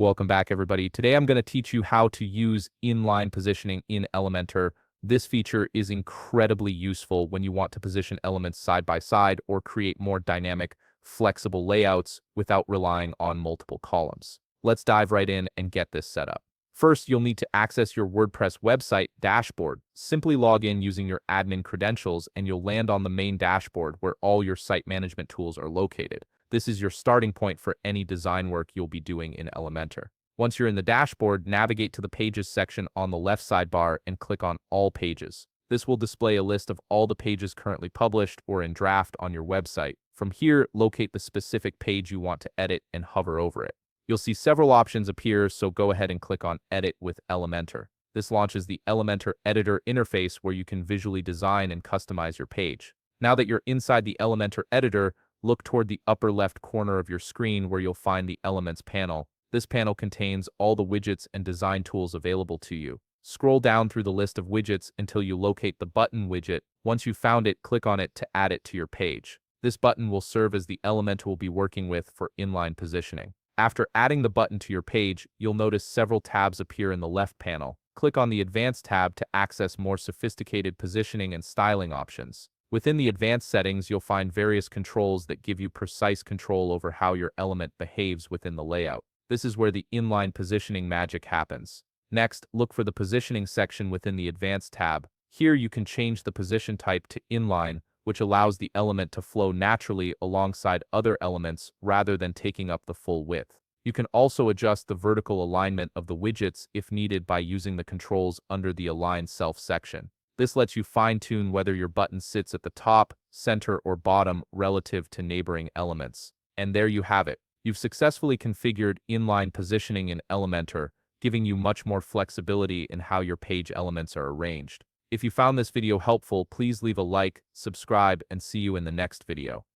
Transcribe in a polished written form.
Welcome back, everybody. Today I'm going to teach you how to use inline positioning in Elementor. This feature is incredibly useful when you want to position elements side by side or create more dynamic, flexible layouts without relying on multiple columns. Let's dive right in and get this set up. First, you'll need to access your WordPress website dashboard. Simply log in using your admin credentials and you'll land on the main dashboard where all your site management tools are located. This is your starting point for any design work you'll be doing in Elementor. Once you're in the dashboard, navigate to the Pages section on the left sidebar and click on All Pages. This will display a list of all the pages currently published or in draft on your website. From here, locate the specific page you want to edit and hover over it. You'll see several options appear, so go ahead and click on Edit with Elementor. This launches the Elementor editor interface where you can visually design and customize your page. Now that you're inside the Elementor editor, look toward the upper left corner of your screen where you'll find the Elements panel. This panel contains all the widgets and design tools available to you. Scroll down through the list of widgets until you locate the button widget. Once you've found it, click on it to add it to your page. This button will serve as the element we'll be working with for inline positioning. After adding the button to your page, you'll notice several tabs appear in the left panel. Click on the Advanced tab to access more sophisticated positioning and styling options. Within the advanced settings, you'll find various controls that give you precise control over how your element behaves within the layout. This is where the inline positioning magic happens. Next, look for the positioning section within the advanced tab. Here you can change the position type to inline, which allows the element to flow naturally alongside other elements rather than taking up the full width. You can also adjust the vertical alignment of the widgets if needed by using the controls under the Align Self section. This lets you fine-tune whether your button sits at the top, center, or bottom relative to neighboring elements. And there you have it. You've successfully configured inline positioning in Elementor, giving you much more flexibility in how your page elements are arranged. If you found this video helpful, please leave a like, subscribe, and see you in the next video.